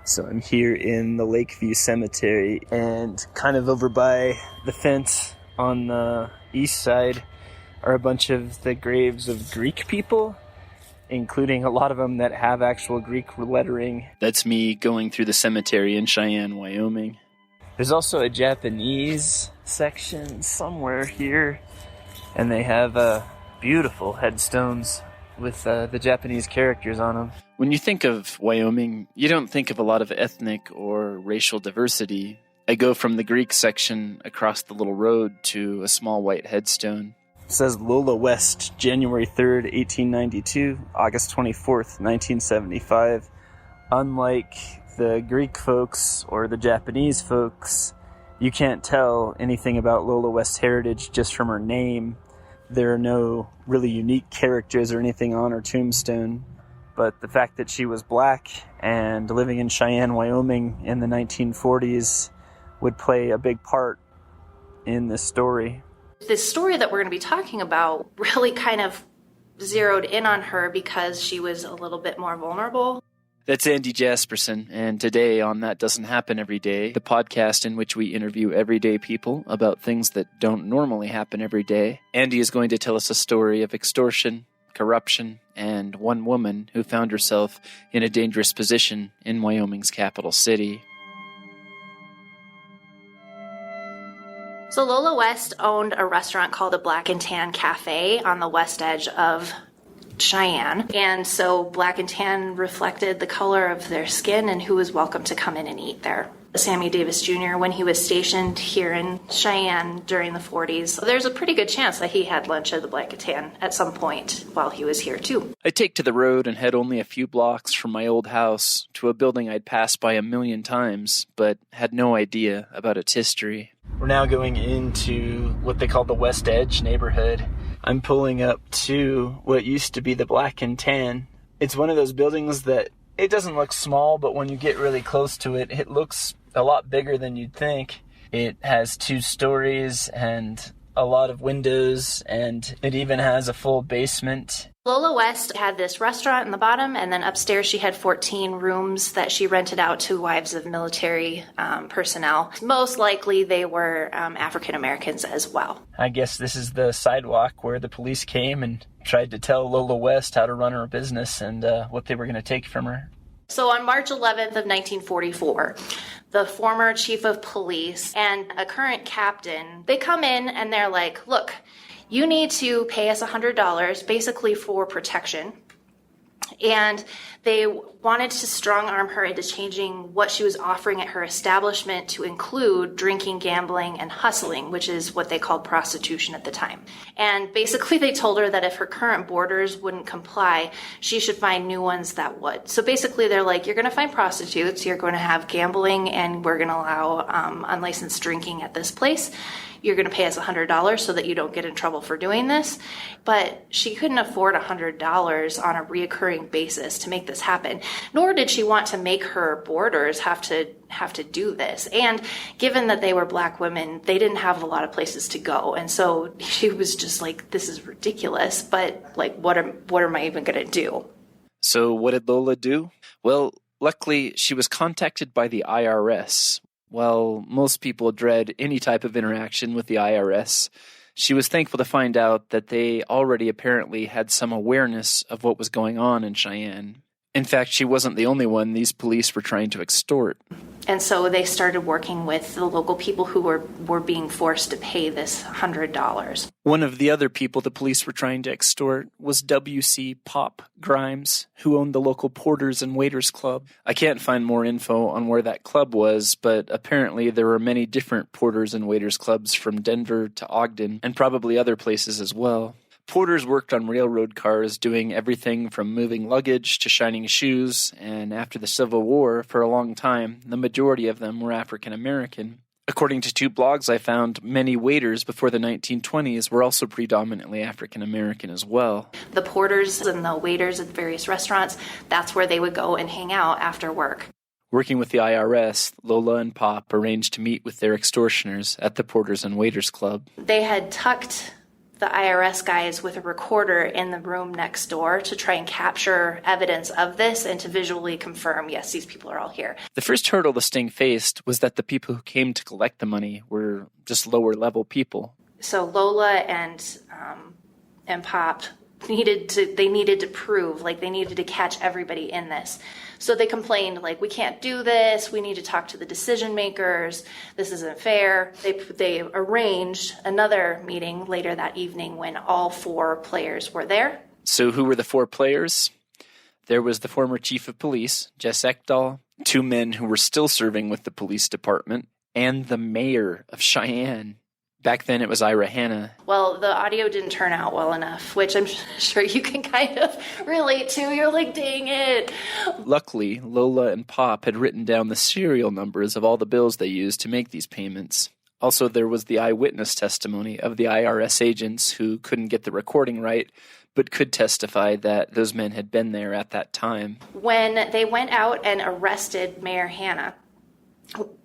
So I'm here in the Lakeview Cemetery, and kind of over by the fence on the east side are a bunch of the graves of Greek people, including a lot of them that have actual Greek lettering. That's me going through the cemetery in Cheyenne, Wyoming. There's also a Japanese section somewhere here, and they have beautiful headstones with the Japanese characters on them. When you think of Wyoming, you don't think of a lot of ethnic or racial diversity. I go from the Greek section across the little road to a small white headstone. It says Lola West, January 3rd, 1892, August 24th, 1975. Unlike the Greek folks or the Japanese folks, you can't tell anything about Lola West's heritage just from her name. There are no really unique characters or anything on her tombstone. But the fact that she was black and living in Cheyenne, Wyoming in the 1940s would play a big part in this story. This story that we're going to be talking about really kind of zeroed in on her because she was a little bit more vulnerable. That's Andy Jasperson, and today on That Doesn't Happen Every Day, the podcast in which we interview everyday people about things that don't normally happen every day, Andy is going to tell us a story of extortion, corruption, and one woman who found herself in a dangerous position in Wyoming's capital city. So Lola West owned a restaurant called the Black and Tan Cafe on the west edge of Cheyenne. And so black and tan reflected the color of their skin and who was welcome to come in and eat there. Sammy Davis Jr., when he was stationed here in Cheyenne during the 40s, there's a pretty good chance that he had lunch at the Black and Tan at some point while he was here too. I take to the road and head only a few blocks from my old house to a building I'd passed by a million times, but had no idea about its history. We're now going into what they call the West Edge neighborhood. I'm pulling up to what used to be the Black and Tan. It's one of those buildings that it doesn't look small, but when you get really close to it, it looks a lot bigger than you'd think. It has 2 stories and a lot of windows, and it even has a full basement. Lola West had this restaurant in the bottom, and then upstairs she had 14 rooms that she rented out to wives of military personnel. Most likely they were African Americans as well. I guess this is the sidewalk where the police came and tried to tell Lola West how to run her business and what they were going to take from her. So on March 11th of 1944, the former chief of police and a current captain, they come in and they're like, look, you need to pay us $100 basically for protection. And they wanted to strong-arm her into changing what she was offering at her establishment to include drinking, gambling, and hustling, which is what they called prostitution at the time. And basically they told her that if her current boarders wouldn't comply, she should find new ones that would. So basically they're like, you're going to find prostitutes, you're going to have gambling, and we're going to allow unlicensed drinking at this place. You're going to pay us $100 so that you don't get in trouble for doing this. But she couldn't afford $100 on a reoccurring basis to make this happen, nor did she want to make her boarders have to do this. And given that they were black women, they didn't have a lot of places to go. And so she was just like, this is ridiculous, but like, what am I even going to do? So what did Lola do? Well, luckily, she was contacted by the IRS. While most people dread any type of interaction with the IRS, she was thankful to find out that they already apparently had some awareness of what was going on in Cheyenne. In fact, she wasn't the only one these police were trying to extort. And so they started working with the local people who were being forced to pay this $100. One of the other people the police were trying to extort was W.C. Pop Grimes, who owned the local Porters and Waiters Club. I can't find more info on where that club was, but apparently there were many different Porters and Waiters Clubs from Denver to Ogden, and probably other places as well. Porters worked on railroad cars, doing everything from moving luggage to shining shoes, and after the Civil War, for a long time, the majority of them were African American. According to 2 blogs I found, many waiters before the 1920s were also predominantly African American as well. The porters and the waiters at various restaurants, that's where they would go and hang out after work. Working with the IRS, Lola and Pop arranged to meet with their extortioners at the Porters and Waiters Club. They had tucked the IRS guys with a recorder in the room next door to try and capture evidence of this and to visually confirm, yes, these people are all here. The first hurdle the sting faced was that the people who came to collect the money were just lower level people. So Lola and Pop needed to prove, like, they needed to catch everybody in this. So they complained, like, we can't do this. We need to talk to the decision makers. This isn't fair. They arranged another meeting later that evening when all 4 players were there. So who were the 4 players? There was the former chief of police, Jess Ekdahl, 2 men who were still serving with the police department, and the mayor of Cheyenne. Back then, it was Ira Hanna. Well, the audio didn't turn out well enough, which I'm sure you can kind of relate to. You're like, dang it. Luckily, Lola and Pop had written down the serial numbers of all the bills they used to make these payments. Also, there was the eyewitness testimony of the IRS agents who couldn't get the recording right, but could testify that those men had been there at that time. When they went out and arrested Mayor Hanna,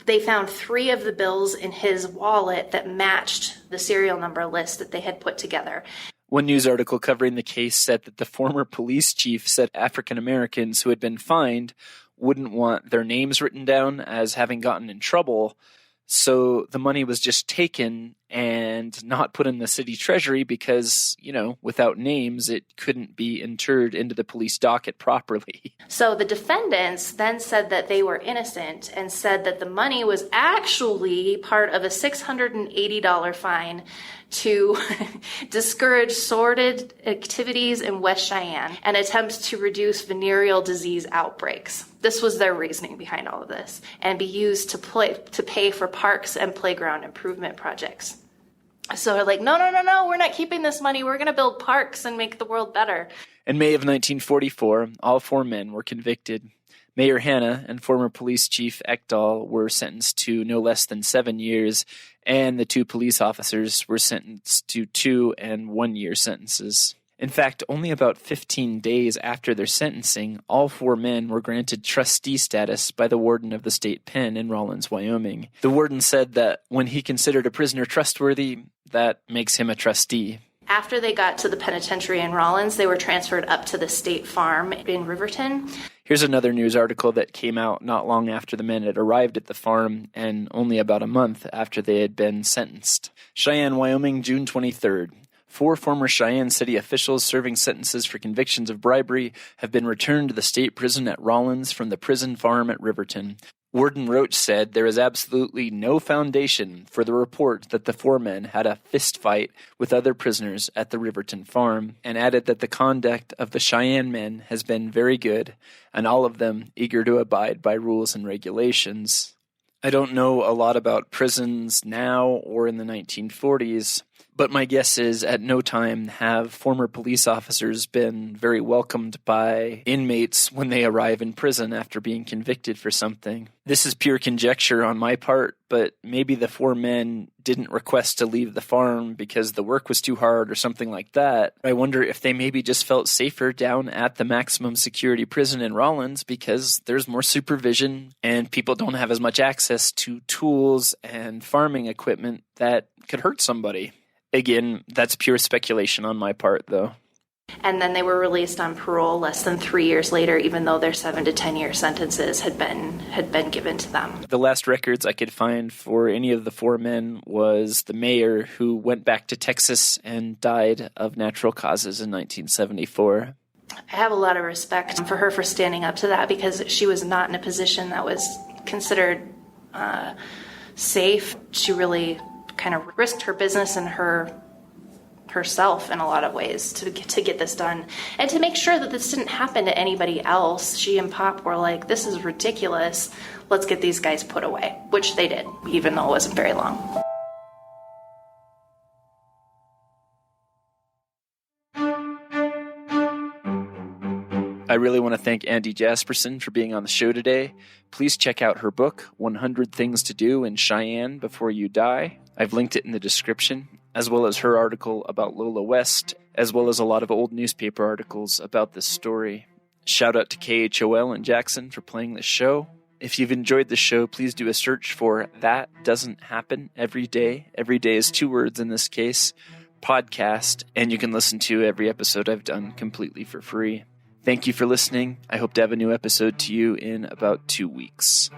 they found 3 of the bills in his wallet that matched the serial number list that they had put together. One news article covering the case said that the former police chief said African Americans who had been fined wouldn't want their names written down as having gotten in trouble, so the money was just taken and not put in the city treasury because, without names, it couldn't be entered into the police docket properly. So the defendants then said that they were innocent and said that the money was actually part of a $680 fine to discourage sordid activities in West Cheyenne and attempts to reduce venereal disease outbreaks. This was their reasoning behind all of this, and be used to pay for parks and playground improvement projects. So they're like, no, we're not keeping this money. We're going to build parks and make the world better. In May of 1944, all 4 men were convicted. Mayor Hanna and former police chief Ekdahl were sentenced to no less than 7 years, and the 2 police officers were sentenced to 2 and 1 year sentences. In fact, only about 15 days after their sentencing, all 4 men were granted trustee status by the warden of the state pen in Rawlins, Wyoming. The warden said that when he considered a prisoner trustworthy, that makes him a trustee. After they got to the penitentiary in Rawlins, they were transferred up to the state farm in Riverton. Here's another news article that came out not long after the men had arrived at the farm and only about a month after they had been sentenced. Cheyenne, Wyoming, June 23rd. 4 former Cheyenne city officials serving sentences for convictions of bribery have been returned to the state prison at Rawlins from the prison farm at Riverton. Warden Roach said there is absolutely no foundation for the report that the 4 men had a fist fight with other prisoners at the Riverton farm, and added that the conduct of the Cheyenne men has been very good, and all of them eager to abide by rules and regulations. I don't know a lot about prisons now or in the 1940s, but my guess is at no time have former police officers been very welcomed by inmates when they arrive in prison after being convicted for something. This is pure conjecture on my part, but maybe the 4 men didn't request to leave the farm because the work was too hard or something like that. I wonder if they maybe just felt safer down at the maximum security prison in Rawlins because there's more supervision and people don't have as much access to tools and farming equipment that could hurt somebody. Again, that's pure speculation on my part, though. And then they were released on parole less than 3 years later, even though their 7 to 10 year sentences had been given to them. The last records I could find for any of the 4 men was the mayor, who went back to Texas and died of natural causes in 1974. I have a lot of respect for her for standing up to that because she was not in a position that was considered safe. She really kind of risked her business and herself in a lot of ways to get this done and to make sure that this didn't happen to anybody else. She and Pop were like, this is ridiculous. Let's get these guys put away, which they did, even though it wasn't very long. I really want to thank Andy Jasperson for being on the show today. Please check out her book, 100 Things to Do in Cheyenne Before You Die. I've linked it in the description, as well as her article about Lola West, as well as a lot of old newspaper articles about this story. Shout out to KHOL and Jackson for playing this show. If you've enjoyed the show, please do a search for That Doesn't Happen Every Day. Every day is 2 words in this case. podcast, and you can listen to every episode I've done completely for free. Thank you for listening. I hope to have a new episode to you in about 2 weeks.